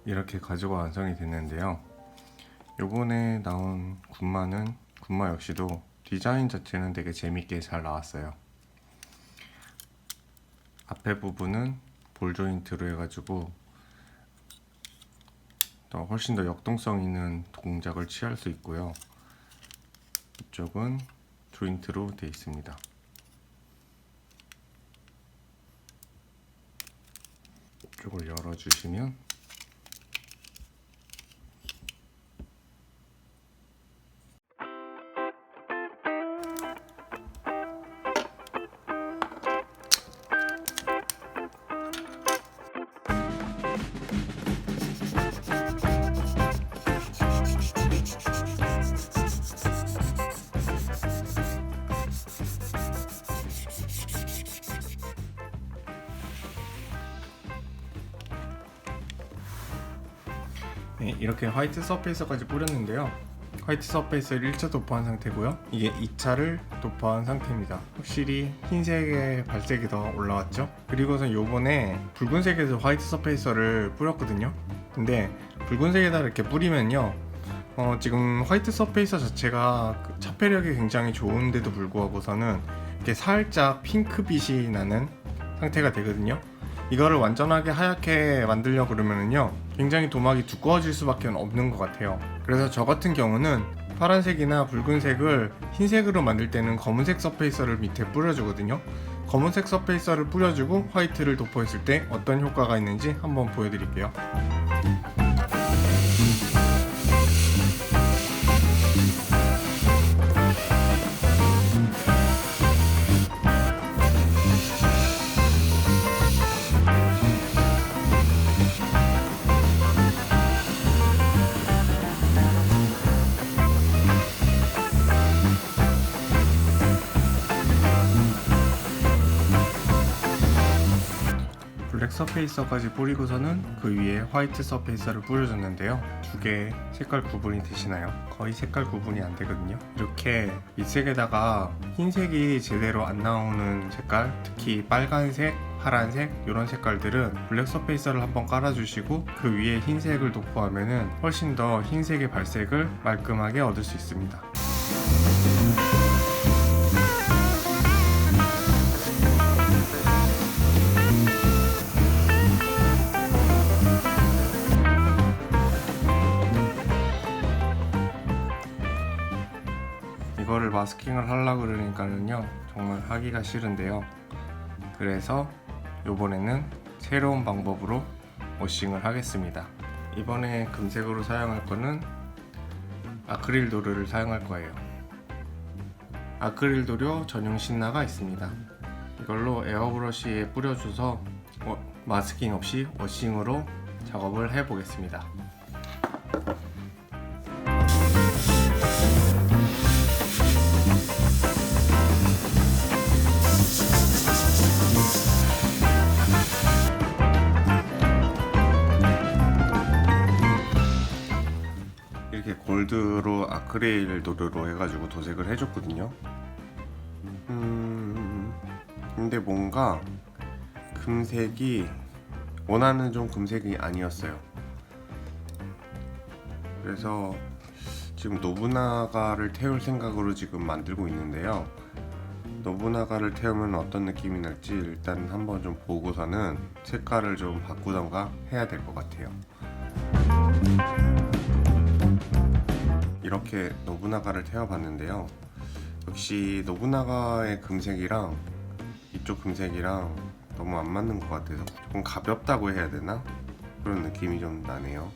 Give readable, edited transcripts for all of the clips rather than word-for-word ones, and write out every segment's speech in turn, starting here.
이렇게 가지고 완성이 됐는데요. 요번에 나온 군마 역시도 디자인 자체는 되게 재밌게 잘 나왔어요. 앞에 부분은 볼 조인트로 해가지고 훨씬 더 역동성 있는 동작을 취할 수 있고요. 이쪽은 조인트로 되어 있습니다. 이쪽을 열어주시면 이렇게 화이트 서페이서까지 뿌렸는데요. 화이트 서페이서를 1차 도포한 상태고요. 이게 2차를 도포한 상태입니다. 확실히 흰색의 발색이 더 올라왔죠. 그리고선 요번에 붉은색에서 화이트 서페이서를 뿌렸거든요. 근데 붉은색에다 이렇게 뿌리면요, 지금 화이트 서페이서 자체가 차폐력이 굉장히 좋은데도 불구하고서는 이렇게 살짝 핑크빛이 나는 상태가 되거든요. 이거를 완전하게 하얗게 만들려고 그러면은요, 굉장히 도막이 두꺼워질 수밖에 없는 것 같아요. 그래서 저 같은 경우는 파란색이나 붉은색을 흰색으로 만들 때는 검은색 서페이서를 밑에 뿌려주거든요. 검은색 서페이서를 뿌려주고 화이트를 도포했을 때 어떤 효과가 있는지 한번 보여드릴게요. 블랙 서페이서까지 뿌리고서는 그 위에 화이트 서페이서를 뿌려줬는데요. 두 개 색깔 구분이 되시나요? 거의 색깔 구분이 안 되거든요. 이렇게 밑색에다가 흰색이 제대로 안 나오는 색깔, 특히 빨간색, 파란색 이런 색깔들은 블랙 서페이서를 한번 깔아주시고 그 위에 흰색을 도포하면은 훨씬 더 흰색의 발색을 말끔하게 얻을 수 있습니다. 이거를 마스킹을 하려고 그러니까는요, 정말 하기가 싫은데요. 그래서 이번에는 새로운 방법으로 워싱을 하겠습니다. 이번에 금색으로 사용할 거는 아크릴 도료를 사용할 거예요. 아크릴 도료 전용 신나가 있습니다. 이걸로 에어브러쉬에 뿌려줘서 마스킹 없이 워싱으로 작업을 해보겠습니다. 이렇게 골드로 아크릴 도료로 해가지고 도색을 해줬거든요. 근데 뭔가 금색이 원하는 좀 금색이 아니었어요. 그래서 지금 노부나가를 태울 생각으로 지금 만들고 있는데요. 노부나가를 태우면 어떤 느낌이 날지 일단 한번 좀 보고서는 색깔을 좀 바꾸던가 해야 될 것 같아요. 이렇게 노부나가를 태워봤는데요. 역시 노부나가의 금색이랑 이쪽 금색이랑 너무 안 맞는 것 같아서 조금 가볍다고 해야 되나? 그런 느낌이 좀 나네요.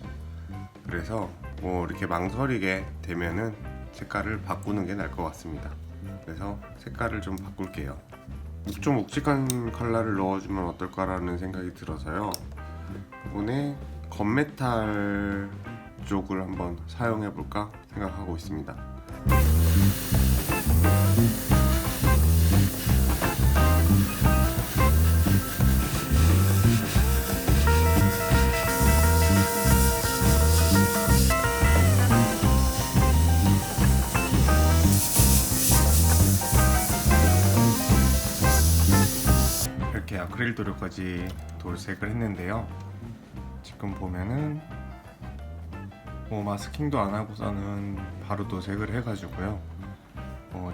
그래서 뭐 이렇게 망설이게 되면은 색깔을 바꾸는 게 나을 것 같습니다. 그래서 색깔을 좀 바꿀게요. 좀 묵직한 컬러를 넣어주면 어떨까라는 생각이 들어서요. 이번에 건메탈 쪽을 한번 사용해볼까 생각하고 있습니다. 이렇게 아크릴 도료까지 도색을 했는데요. 지금 보면은 뭐 마스킹도 안 하고서는 바로 도색을 해가지고요.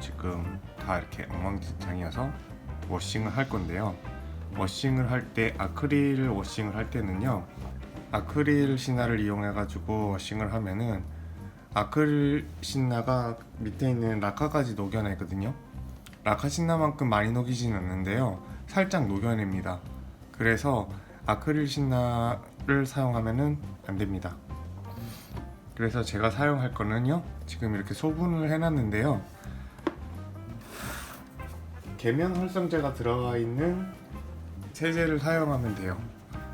지금 다 이렇게 엉망진창이어서 워싱을 할 건데요. 워싱을 할 때, 아크릴 워싱을 할 때는요, 아크릴 신나를 이용해가지고 워싱을 하면은 아크릴 신나가 밑에 있는 라카까지 녹여내거든요. 라카 신나만큼 많이 녹이진 않는데요, 살짝 녹여냅니다. 그래서 아크릴 신나를 사용하면은 안 됩니다. 그래서 제가 사용할 거는요, 지금 이렇게 소분을 해놨는데요, 계면 활성제가 들어가 있는 세제를 사용하면 돼요.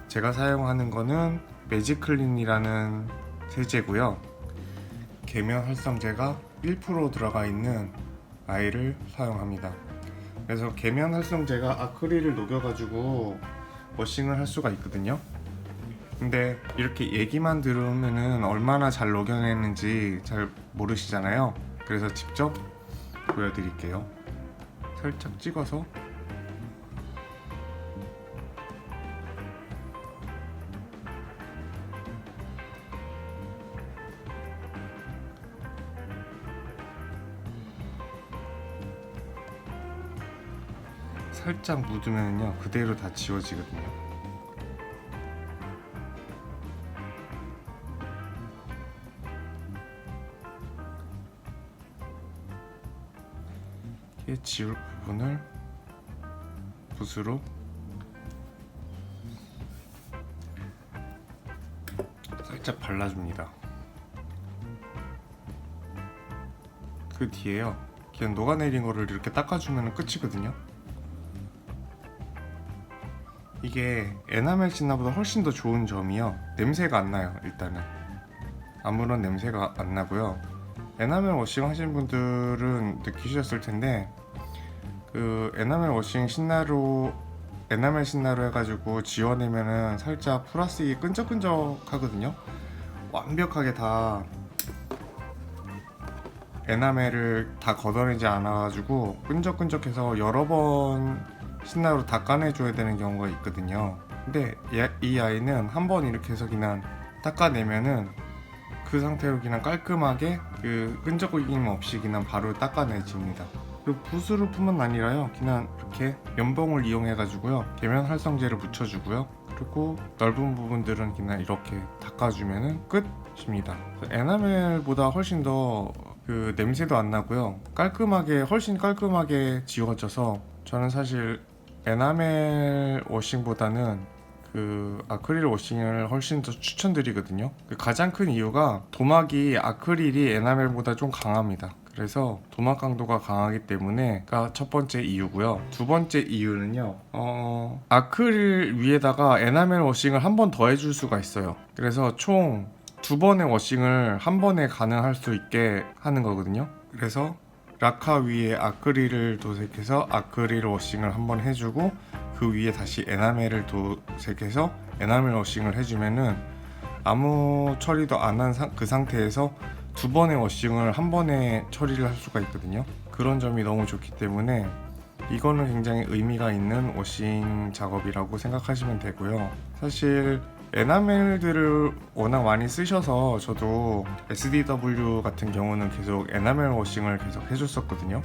제가 사용하는 거는 매직클린이라는 세제고요. 계면 활성제가 1% 들어가 있는 아이를 사용합니다. 그래서 계면 활성제가 아크릴을 녹여가지고 워싱을 할 수가 있거든요. 근데 이렇게 얘기만 들으면은 얼마나 잘 녹여내는지 잘 모르시잖아요. 그래서 직접 보여드릴게요. 살짝 찍어서 살짝 묻으면요, 그대로 다 지워지거든요. 이렇게 지울 부분을 붓으로 살짝 발라줍니다. 그 뒤에요, 그냥 녹아내린 거를 이렇게 닦아주면 끝이거든요. 이게 에나멜 신나보다 훨씬 더 좋은 점이요, 냄새가 안 나요. 일단은 아무런 냄새가 안 나고요. 에나멜 워싱 하신 분들은 느끼셨을 텐데, 그 에나멜 워싱 신나로, 에나멜 신나로 해가지고 지워내면은 살짝 플라스틱이 끈적끈적하거든요. 완벽하게 다 에나멜을 다 걷어내지 않아가지고 끈적끈적해서 여러 번 신나로 닦아내줘야 되는 경우가 있거든요. 근데 이 아이는 한 번 이렇게 해서 그냥 닦아내면은 그 상태로 그냥 깔끔하게 그 끈적임 없이 그냥 바로 닦아내집니다. 그리고 붓으로뿐만 아니라요, 그냥 이렇게 면봉을 이용해 가지고요, 계면 활성제를 묻혀주고요, 그리고 넓은 부분들은 그냥 이렇게 닦아주면은 끝입니다. 에나멜보다 훨씬 더 그 냄새도 안 나고요, 깔끔하게, 훨씬 깔끔하게 지워져서 저는 사실 에나멜 워싱보다는 그 아크릴 워싱을 훨씬 더 추천드리거든요. 그 가장 큰 이유가 도막이 아크릴이 에나멜보다 좀 강합니다. 그래서 도막 강도가 강하기 때문에가 첫 번째 이유고요. 두 번째 이유는요, 아크릴 위에다가 에나멜 워싱을 한 번 더 해줄 수가 있어요. 그래서 총 두 번의 워싱을 한 번에 가능할 수 있게 하는 거거든요. 그래서 라카 위에 아크릴을 도색해서 아크릴 워싱을 한 번 해주고, 그 위에 다시 에나멜을 도색해서 에나멜 워싱을 해주면은 아무 처리도 안 한 그 상태에서 두 번의 워싱을 한 번에 처리를 할 수가 있거든요. 그런 점이 너무 좋기 때문에 이거는 굉장히 의미가 있는 워싱 작업이라고 생각하시면 되고요. 사실 에나멜들을 워낙 많이 쓰셔서 저도 SDW 같은 경우는 계속 에나멜 워싱을 계속 해줬었거든요.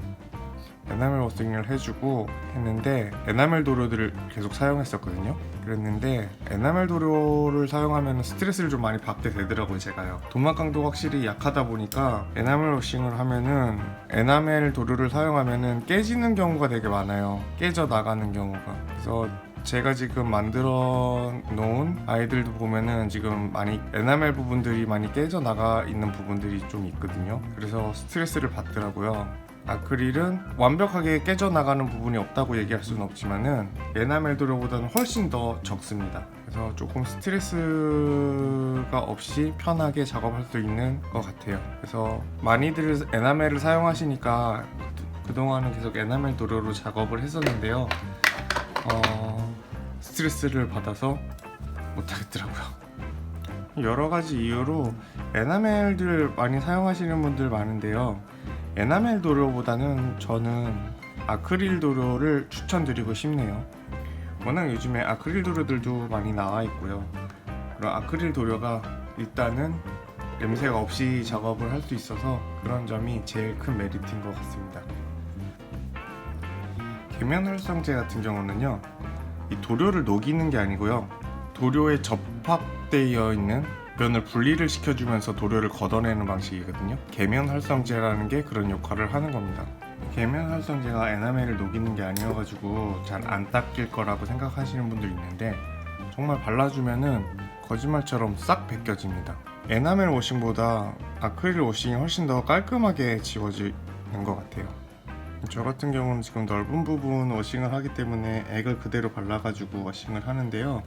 에나멜 워싱을 해주고 했는데, 에나멜 도료들을 계속 사용했었거든요. 그랬는데 에나멜 도료를 사용하면 스트레스를 좀 많이 받게 되더라고요. 제가요, 도막 강도가 확실히 약하다 보니까 에나멜 워싱을 하면은, 에나멜 도료를 사용하면은 깨지는 경우가 되게 많아요. 깨져 나가는 경우가. 그래서 제가 지금 만들어 놓은 아이들도 보면은 지금 많이 에나멜 부분들이 많이 깨져 나가 있는 부분들이 좀 있거든요. 그래서 스트레스를 받더라고요. 아크릴은 완벽하게 깨져나가는 부분이 없다고 얘기할 수는 없지만은 에나멜 도료보다는 훨씬 더 적습니다. 그래서 조금 스트레스가 없이 편하게 작업할 수 있는 것 같아요. 그래서 많이들 에나멜을 사용하시니까 그동안은 계속 에나멜 도료로 작업을 했었는데요, 스트레스를 받아서 못하겠더라고요. 여러 가지 이유로 에나멜들 많이 사용하시는 분들 많은데요, 에나멜 도료보다는 저는 아크릴 도료를 추천드리고 싶네요. 워낙 요즘에 아크릴 도료들도 많이 나와 있고요. 그럼 아크릴 도료가 일단은 냄새가 없이 작업을 할 수 있어서 그런 점이 제일 큰 메리트인 것 같습니다. 계면 활성제 같은 경우는요, 이 도료를 녹이는 게 아니고요, 도료에 접합되어 있는 면을 분리를 시켜주면서 도료를 걷어내는 방식이거든요. 계면 활성제라는 게 그런 역할을 하는 겁니다. 계면 활성제가 에나멜을 녹이는 게 아니어가지고 잘 안 닦일 거라고 생각하시는 분도 있는데, 정말 발라주면은 거짓말처럼 싹 벗겨집니다. 에나멜 워싱보다 아크릴 워싱이 훨씬 더 깔끔하게 지워지는 것 같아요. 저 같은 경우는 지금 넓은 부분 워싱을 하기 때문에 액을 그대로 발라가지고 워싱을 하는데요,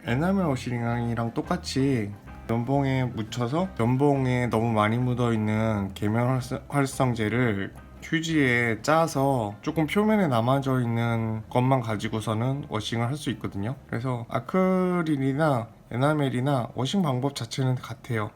에나멜 워싱이랑 똑같이 면봉에 묻혀서 면봉에 너무 많이 묻어있는 계면 활성제를 휴지에 짜서 조금 표면에 남아져 있는 것만 가지고서는 워싱을 할 수 있거든요. 그래서 아크릴이나 에나멜이나 워싱 방법 자체는 같아요.